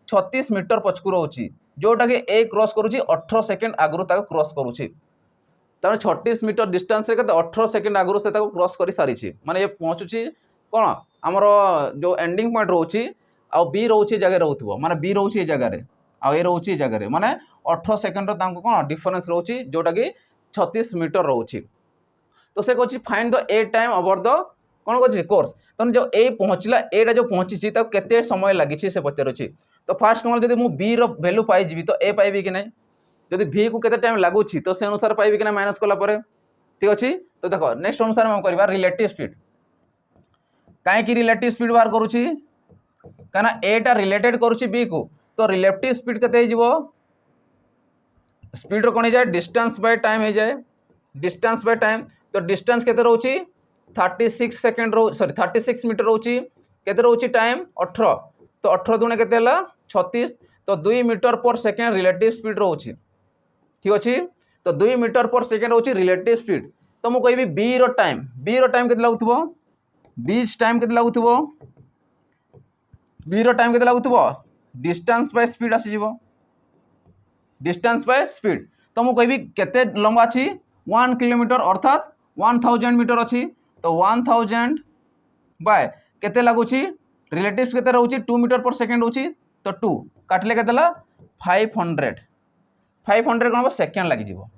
36 मीटर पछकू रहूची जोटा के ए क्रॉस करूची 18 सेकेंड आगु ताको क्रॉस करूची ताने 36 मीटर डिस्टेंस रे केते 18 सेकेंड आगु से ताको क्रॉस करी सारीची माने ये पहुंचुची कोन हमर जो एंडिंग पॉइंट रहूची आ बी रोचे जगह रोथबो माने बी रोचे ए जगह रे आ ए रोचे ए जगह रे माने 18 सेकेंड रो तांको कोन डिफरेंस रोची जोटा कि 36 मीटर रोची तो से कहछि find the a time over the कोन कहछि कोर्स तन जो ए पहुंचला एटा जो पहुंची छि त केते समय लागि छि से पचरछि तो फास्ट कमल जदि मु बी रो वैल्यू पाई जिवि तो ए पाइबी कि नै जदि v को केते टाइम लागु छि तो से अनुसार पाइबी कि नै माइनस कला परे ठीक अछि तो देखो नेक्स्ट अनुसार हम करबा रिलेटिव स्पीड काहे कि रिलेटिव स्पीड बाहर करूछि कहना एटा रिलेटेड करुछि बी को तो रिलेटिव स्पीड केते हो स्पीड रो कोन जाए डिस्टेंस बाय टाइम हो जाए डिस्टेंस बाय टाइम तो डिस्टेंस केते रहउछि 36 सेकंड रो सॉरी 36 मीटर रहउछि केते रहउछि टाइम 18 तो 18 दुने केते हला 36 तो 2 मीटर पर सेकंड रिलेटिव स्पीड रहउछि ठीक अछि तो 2 मीटर पर सेकंड रहउछि रिलेटिव स्पीड तो मु कहबी बी रो टाइम केते लागुथबो बी टाइम केते लागुथबो बी रो टाइम केते लागुथबो डिस्टेंस बाय स्पीड आसी जीवो डिस्टेंस बाय स्पीड तो मु कहबी केते लंबा छी 1 किलोमीटर अर्थात 1000 मीटर अछि तो 1000 बाय केते लागुची रिलेटिव केते रहउची 2 मीटर पर सेकंड होची तो 2 काटले केते ला 500 कोन सेकंड लागि जीवो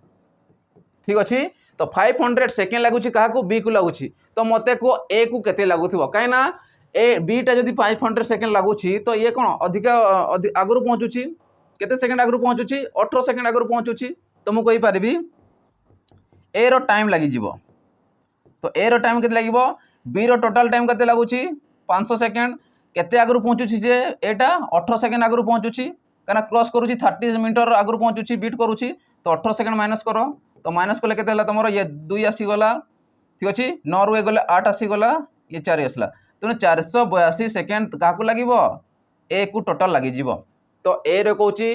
ठीक अछि तो 500 सेकंड लागुची काहा को बी को लागुची तो मते को ए को केते लागुथबो काई ना ए बीटा जदि 500 सेकेंड लगुची तो ये कौन अधिका आगु पहुँचुची केते सेकेंड आगु पहुँचुची 18 सेकेंड आगु पहुँचुची तो मु कहि पारिबी ए रो टाइम लागि जीवो तो ए रो टाइम केते लागिवो बी रो टोटल टाइम केते लागुची 500 सेकेंड केते आगु पहुँचुची जे एटा 18 सेकेंड आगु पहुँचुची काना क्रॉस करूची 30 मीटर आगु पहुँचुची बीट करूची तो 18 सेकेंड माइनस करो तो माइनस कले केते हला तमरो ये 2 आसी गला ठीक अछि 9 रु गले 8 आसी गला ये 4 आसला तेणु 482 सेकेंड क्या लगे ए को टोटाल लगी तो ए रे कहूँ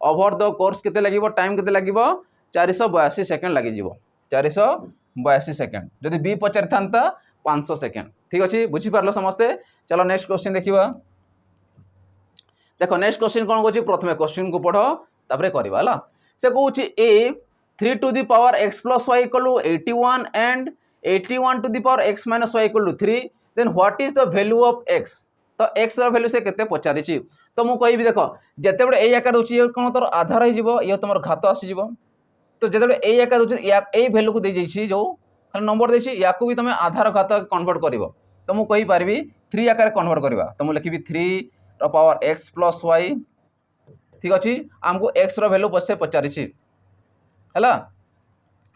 ओवर द कोर्स केते लगे टाइम केते लगे 482 सेकेंड लगी 482 सेकेंड जदि बी पचारि था 500 सेकेंड ठीक अच्छे बुझीपार समस्ते। चलो नेक्स्ट क्वेश्चन देखा देखो नेक्स्ट क्वेश्चन कौन कहूँ प्रथम क्वेश्चन को पढ़ तापर करवा से कहूँ ए 3 to the power x plus y equal to 81 and 81 to the power x minus y equal to 3 then what is the value of x तो x रो वैल्यू से केते पचारिछि तो मु कहबी देखो जते बडे ए आकार दोछि कोन तोर आधार हो जिवो ये तुमर घात आसी जिवो तो जते बडे ए आकार दोछि या ए वैल्यू को दे जैछि जो खाली नंबर देछि या को भी तुम आधार घात कन्वर्ट करिवो तो मु कहि पारबी 3 आकार कन्वर्ट करबा तो मु लिखिबी 3 रो पावर x plus y ठीक अछि हमको x रो वैल्यू पछे पचारिछि हला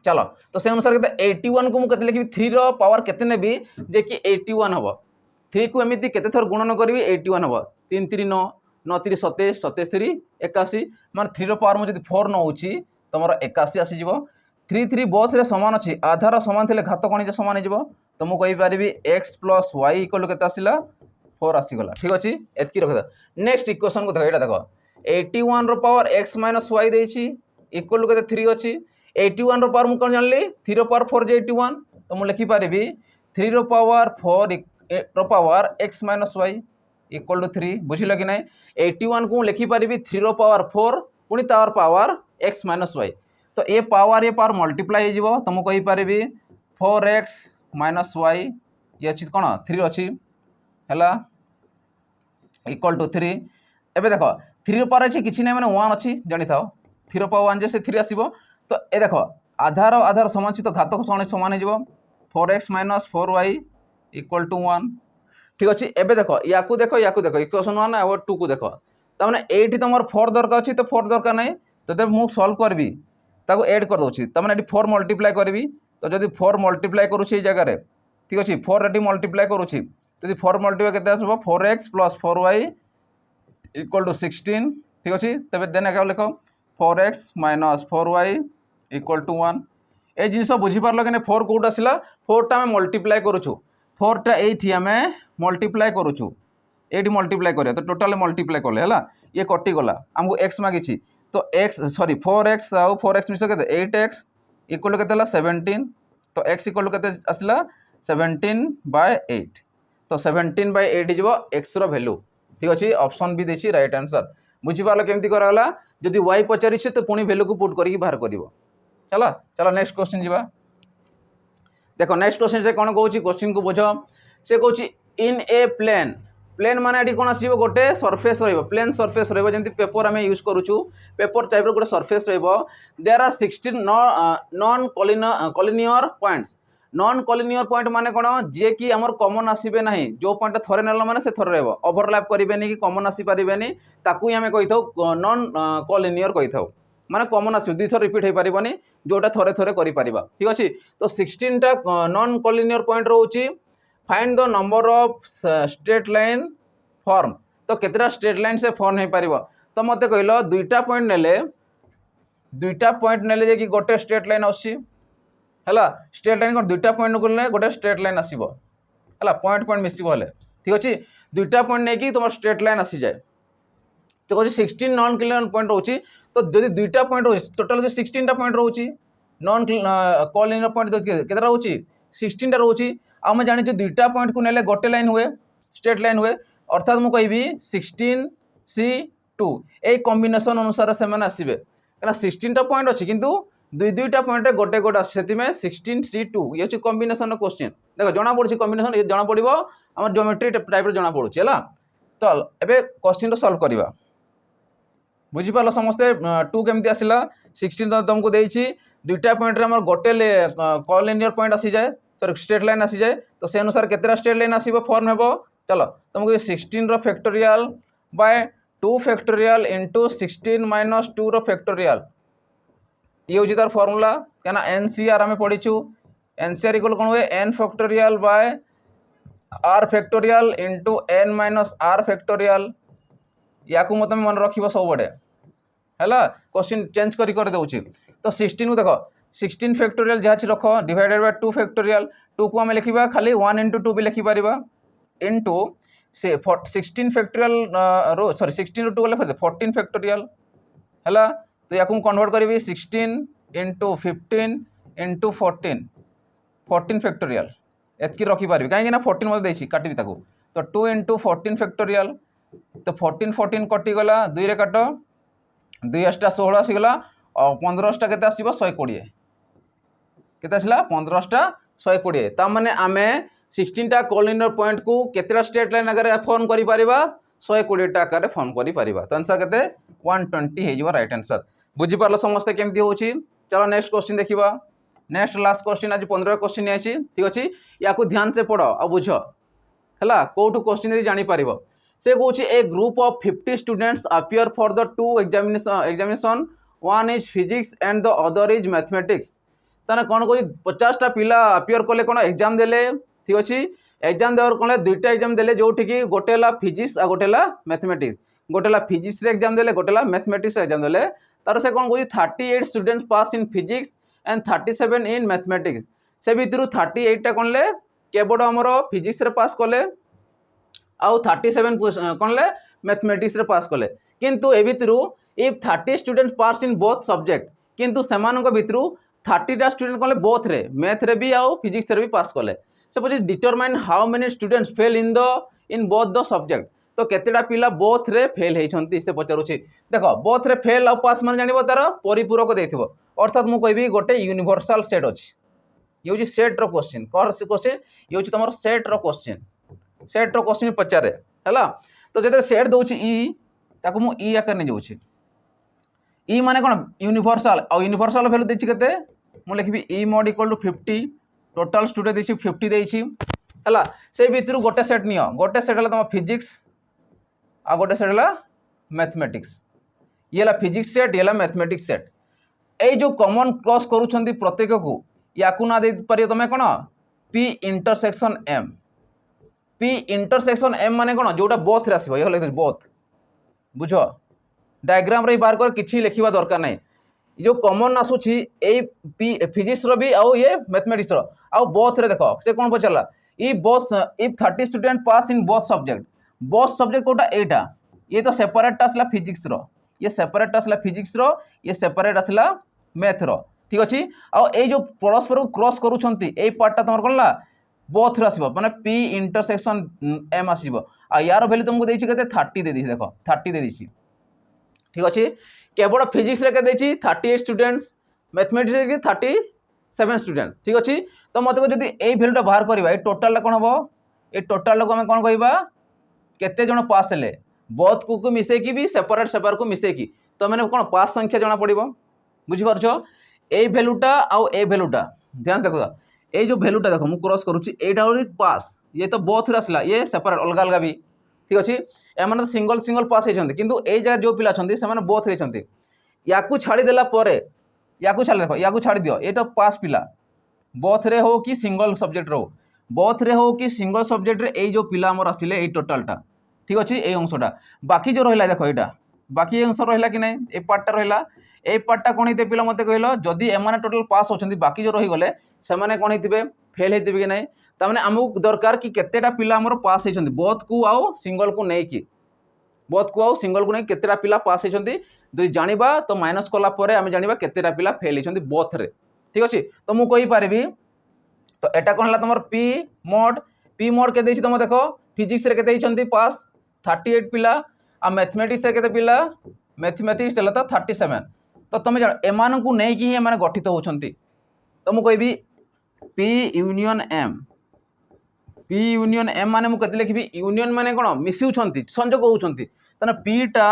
चलो तो से अनुसार के 81 को मु केते लिखिबी 3 रो पावर केते नेबी जे कि 81 हबो 3 को एमिति केते थर गुणन करबी 81 हबो 3 3 9 9 3 27 27 3 81 माने 3 रो पावर मु जदी 4 न होची तमरो 81 आसी जिवो 3 3 बोथ रे समान अछि आधार समान थिले घात कोन जे समान जिवो तो मु कहि पारिबी x plus y इक्वल केते आसिला 4 आसी गला ठीक अछि एतकी रख नेक्स्ट इक्वेशन को देखो एटा देखो 81 रो पावर x minus y देछि इक्वल केते 3 अछि 81 रो पावर मु कोन जानली 3 रो पावर 4 जे 81 तो मु लिखि पारिबी 3 रो पावर 4 रो power x - y equal to 3 बुझिल कि नहीं 81 को लिखि पारिबी 3 रो पावर 4 पुनी तार पावर x - y तो ए पावर मल्टीप्लाई हो जिवो तो मु कहि पारिबी 4x - y ये अछि कोन 3 अछि हला इक्वल टू 3 एबे देखो 3 रो पावर अछि किछि नै माने 1 अछि जानि थाओ 3 रो पावर 1 जे से 3 आसीबो तो ए देखो आधार समान तो घातक समान हो जिवो 4x - 4y इक्वल टू 1 ठीक अच्छे एबे देखो याकू देखो इक्वेशन 1 और 2 को देखो तमाने एठी तमर 4 दरकार अछि तो 4 दरकार नै तो जब मु सॉल्व करबी ताको ऐड कर दोछि तमाने एठी 4 मल्टीप्लाई करबी तो जदि 4 मल्टीप्लाई करूछि ए जगह रे ठीक अछि 4 एठी मल्टीप्लाई करूछि जदि 4 मल्टीप्लाई केते आसबो 4x + 4y इक्वल टू 16 ठीक अछि तबे देन का लिखो 4x - 4y इक्वल टू 1 ए जिंस बुझी पारलो कि 4 कोड आसिला 4 टा हम मल्टीप्लाई करूछु 4 टा एठी हमें मल्टीप्लाई करूछु एठी मल्टीप्लाई करिया तो टोटल मल्टीप्लाई करले हला ये कटि गला हमको x मागिछि तो x सॉरी 4x आउ 4x मिसो केते 8x इक्वल केते हला 17 तो x इक्वल केते आसला 17/8 तो 17/8 जिवो x रो वैल्यू ठीक अछि ऑप्शन बी देछि राइट आंसर बुझी पारलो केमति कराला जदि y पचारि छै तो पुनी वैल्यू को पुट करिक बाहर करिवो चला चलो नेक्स्ट क्वेश्चन जीवा देखो नेक्स्ट क्वेश्चन से कोन कहूची क्वेश्चन को बुझो से कहूची इन ए प्लेन प्लेन माने एटी कोन आसीबो गोटे सरफेस रहइबो प्लेन सरफेस रहइबो जेंति पेपर हमें यूज करूछु पेपर टाइप रो गोटे सरफेस रहइबो there are 16 non collinear points non collinear point माने कोन जे कि हमर कॉमन आसीबे नाही जो पॉइंट थरे नेला माने से थरे रहइबो ओवरलैप करिबेनी कि कॉमन आसी परिबेनी ताकू हमें कहिथौ नॉन कॉलिनियर कहिथौ माने कॉमन आसी दुई थर रिपीट हो पारिबनी जोटा थरे थरे करि परिबा ठीक अछि तो 16 टा नॉन कॉलिनियर पॉइंट रहउची find the number of straight line form तो केतरा स्ट्रेट लाइन से फॉर्म हो पारिबो तो मते कहलो दुईटा पॉइंट नेले जे कि गोटे स्ट्रेट लाइन आसी हला स्ट्रेट लाइन को दुईटा पॉइंट को गोटे स्ट्रेट लाइन आसीबो हला पॉइंट पॉइंट मिसिबो हले ठीक अछि दुईटा पॉइंट नै कि तुम स्ट्रेट लाइन आसी जाय तो कहछि 16 नॉन कॉलिनियर पॉइंट रहउची तो जदि दुईटा पॉइंट रहउची टोटल 16 टा पॉइंट रहउची नॉन कॉलिनियर पॉइंट केतरा रहउची 16 टा रहउची आ हम जानि दुईटा पॉइंट को नेले गोटे लाइन हुए स्ट्रेट लाइन हुए अर्थात मु कहबी 16C2 ए कॉम्बिनेशन अनुसार से माने आसीबे कना 16 टा पॉइंट अछि किंतु दुईटा पॉइंट रे गोटे गोटे सेति में 16C2 ये अछि कॉम्बिनेशन क्वेश्चन देखो जना पड़छि कॉम्बिनेशन ये जना पड़िबो हमर ज्योमेट्री टाइप रे जना पड़छि हला चल एबे क्वेश्चन सॉल्व करबा बुझी पालो समस्ते 2 केमती आसिला 16 तुमको देइछि दुईटा पॉइंट रे हमर गोटे कॉलिनियर पॉइंट आसी जाए सॉरी स्ट्रेट लाइन आसी जाए तो से अनुसार केतरा स्ट्रेट लाइन आसीबो फॉर्म हेबो चलो तुमको 16 रो फैक्टोरियल बाय 2 फैक्टोरियल इनटू 16 - 2 रो फैक्टोरियल ये होची तार फार्मूला केना एनसीआर हमें पढिछु एनसीआर इक्वल कोन हुए n factorial by r factorial into n - r factorial याकू मत मन रखिबो सब बडे हैला क्वेश्चन चेंज करी कर देउची तो 16 को देखो 16 फैक्टोरियल जहाच रखो डिवाइडेड बाय 2 फैक्टोरियल 2 को हम लिखिबा खाली 1 * 2 भी लिखि परिबा इनटू से 16 फैक्टोरियल रो सॉरी 16 रो 2 गले 14 फैक्टोरियल हैला तो याकू कन्वर्ट करबी 16 * 15 * 14 फैक्टोरियल एतकी रखि परिबी काहे ना 14 मते देछि काटिबी ताकू तो 2 * 14 फैक्टोरियल तो 14 कटि गला 2 रे काटो 2 * 16 आसी गला और 15 केते आसीबो 120 केते आसला 15 120 ता माने आमे 16 टा कॉलिनियर पॉइंट को केतेरा स्ट्रेट लाइन अगर फॉर्म करि परिबा 120 टा आकार फॉर्म करि परिबा तो आंसर केते 120 हे जिवो राइट आंसर बुझी पारलो समस्त केमती होची चलो नेक्स्ट क्वेश्चन देखिबा नेक्स्ट लास्ट क्वेश्चन आज 15 क्वेश्चन आछि ठीक अछि याकू ध्यान से पढ़ो आ बुझो हला कोठू क्वेश्चन दे जानि परिबो से कहूँ a group of 50 students appear for the 2 examination one is physics and the other is mathematics ताने कौन कहूँ 50 टा पिला अपियर कले कौन एग्जाम देले ठीक अच्छे एग्जाम देवर कौन दुईटा एग्जाम देले जो कि गोटे फिजिक्स आ गोटे मैथमेटिक्स गोटे फिजिक्स रे एग्जाम देले गोटे मैथमेटिक्स एग्जाम देले तार से कौन कहूँ 38 students pass in physics and 37 in mathematics से भितर 38 टा कौन ले केवल आमर फिजिक्स रे पास कले आउ 37 कौन ले मैथमेटिक्स रे पास कले किंतु ए भितर if 30 students pass in both subject किंतु सेमानक भितर 30टा स्टूडेंट कले बोथ रे मैथ रे भी आउ फिजिक्स रे भी पास कले से पचे determine how many students fail in both the subject तो केतेटा पिला बोथ रे फेल हेइछंती से पचारुछि देखो बोथ रे फेल आ पास माने जानिबो तार परिपूरक देथिबो अर्थात मु कहबी गोटे यूनिवर्सल सेट अछि ये होछि सेट रो क्वेश्चन कर से क्वेश्चन ये होछि तमर सेट रो क्वेश्चन पचारे हला तो जदे सेट दोछि ई ताको मु ई आकर नै जोछि ई माने कोन यूनिवर्सल आ यूनिवर्सल वैल्यू देछि केते मु लिखबी ई mod equal to 50 total student देछि 50 देछि हला से भितरु गोटे सेट नियो गोटे सेट हला तम फिजिक्स आ गोटे सेट हला मैथमेटिक्स ये हला फिजिक्स सेट ये हला मैथमेटिक्स सेट ए जो कॉमन क्रॉस करूछंती प्रत्येक को याकू ना दे पारियो तमे कोन p इंटरसेक्शन m माने कोन जोटा बोथ रे आसीबो ये लिख बोथ बुझो डायग्राम रे बाहर कर किछि लिखिबा दरकार नै जो कॉमन आसुछि ए p फिजिक्स रो भी आ ये मैथमेटिक्स रो आ बोथ रे देखो से कोन पचला ई both if 30 student pass in both subject कोटा एटा ये तो सेपरेट आसला फिजिक्स रो ये सेपरेट आसला फिजिक्स रो ये सेपरेट आसला मैथ रो ठीक अछि आ ए जो परस्पर क्रॉस करूछंती ए पार्टटा तमर कोनला बोथ रे आसीबो माने p इंटरसेक्शन m आसीबो आ यार वैल्यू तुमको देछि केते 30 दे दिछि देखो 30 दे दिछि ठीक अछि केवल फिजिक्स रे के देछि 38 स्टूडेंट्स मैथमेटिक्स रे 37 स्टूडेंट्स ठीक अछि तो मते को जदी ए वैल्यूटा बाहर करबा ए टोटल ला कोन हबो ए टोटल को हम कोन कहबा केते जण पास हेले बोथ को मिसे की भी सेपरेट को मिसे की तो मैंने कोन पास संख्या जणा पड़िबो बुझि परछो ए वैल्यूटा आ ए वैल्यूटा ध्यान देखो ए जो वैल्यूटा देखो मु क्रॉस करूची एटा होली पास ये तो बोथ रे असला ये सेपरेट अलग अलग भी ठीक अछि ए माने सिंगल पास हे छथि किंतु ए जगह जो पिला छथि से माने बोथ रे छथि याकू छाड़ी देला परे याकू छाड़ी देखो याकू छाड़ी दियो ए तो पास पिला बोथ रे हो कि सिंगल सब्जेक्ट रो बोथ रे हो कि सिंगल सब्जेक्ट रे ए जो पिला हमर आसिले ए टोटलटा ठीक अछि ए अंशटा बाकी जो रहिला देखो एटा बाकी अंश रहिला कि नै ए पार्टटा रहिला ए पार्टटा कोन हिते पिला मते कहलो जदी एमाने टोटल पास होछंती बाकी जो रहि गले से माने कोन हितबे फेल हितबे कि नै त माने हमहु दरकार कि केतेटा पिला हमर पास हेछंती बोथ को आउ सिंगल को नै कि बोथ को आउ सिंगल को नै केतेटा पिला पास हेछंती दुई जानिबा तो माइनस कला परे हम जानिबा केतेटा पिला फेल हेछंती बोथ रे ठीक अछि तो मु कहि पारिबी तो एटा कोन हला तमर p mod के देछि तम देखो फिजिक्स रे केते हेछंती पास 38 पिला आ मैथमेटिक्स रे केते पिला मैथमेटिक्स हला तो 37 तो तुम जान एमान को नहीं कि एमान गठित होछंती तो मु कहबी p यूनियन m माने मु कते लिखबी यूनियन माने कोन मिसुछंती संयोग होछंती तने p टा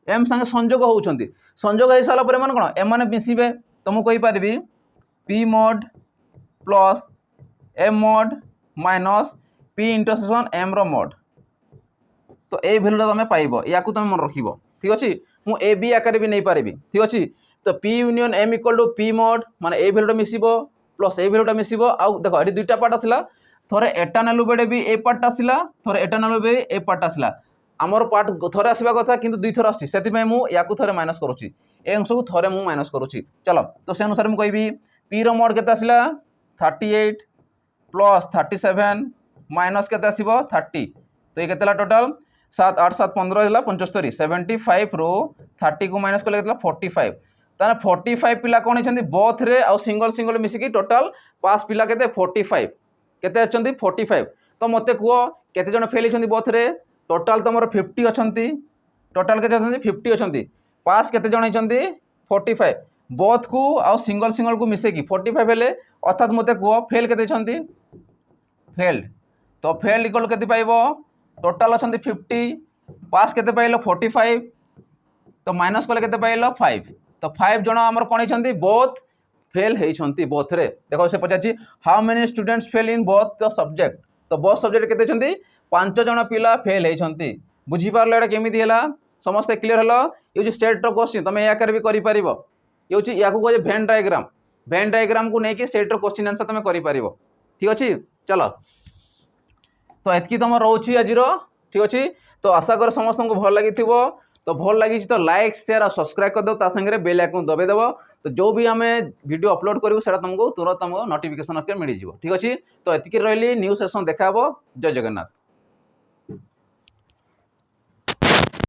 m संगे संयोग होछंती संयोग हे साला परे मान कोन m माने मिसिबे तो मु कहि पारबी p mod plus m mod minus p intersection m रो mod तो ए वैल्यूटा तुम पाइबो याकू तुम मन रखिबो ठीक अछि मु ए बी आकार भी नहीं पारिबी ठीक अछि तो p union m equal to p mod माने ए वैल्यूटा मिसिबो प्लस ए वैल्यूटा मिसिबो आ देखो एटी दुईटा पार्ट आसिला थरे एटा नालु बेडे भी ए पार्ट आसिला थरे एटा नालु बे ए पार्ट आसिला हमर पार्ट थरे आसीबा कथा किंतु दुई थर आछि सेति मै मु याकू थरे माइनस करूची ए अंश को थरे मु माइनस करूची चलो तो से अनुसार मु कहबी p रो mod केते आसिला 38 प्लस 37 माइनस केते आसीबो 30 तो ये केतेला टोटल 7 8 7 15 हला 75 75 रो 30 को माइनस कले केतला 45 ताने 45 पिला कोन हेछंती बोथ रे आ सिंगल मिसी की टोटल पास पिला केते 45 केते अछंती 45 तो मते को केते जण फेल हेछंती बोथ रे टोटल तमर 50 अछंती टोटल केते अछंती 50 अछंती पास केते जण हेछंती 45 बोथ को आ सिंगल को मिसे की 45 हेले अर्थात मते को फेल केते हेछंती फेल्ड तो फेल्ड इक्वल केते पाइबो टोटल अछंती 50 पास केते पाइलो 45 तो माइनस कले केते पाइलो 5 तो 5 जण हमर कोन हेछंती बोथ फेल हेछंती बोथ रे देखो से पचाची how many students fail in both the subject तो बोथ सब्जेक्ट केते हेछंती 5 जण पिला फेल हेछंती बुझी पारलो एटा केमिति हला समस्त क्लियर हलो ये जे स्टेट रो क्वेश्चन तमे या कर भी करि परिबो ये जे याकू को जे वेन डायग्राम को नेकी स्टेट रो क्वेश्चन आंसर तमे करि परिबो ठीक अछि चलो तो एतकी तुम रोची आज ठीक अच्छे तो आशा कर समस्त को भल लगी तो भल लगी तो लाइक शेयर और सब्सक्राइब कर दो सागे बेल आइकन दबाई देव तो जो भी आम वीडियो अपलोड करूँ से तुमको तुरंत तुमको नोटिफिकेशन मिल जाए ठीक अच्छे तो एतिकी रही न्यू सेशन देखा जय जगन्नाथ।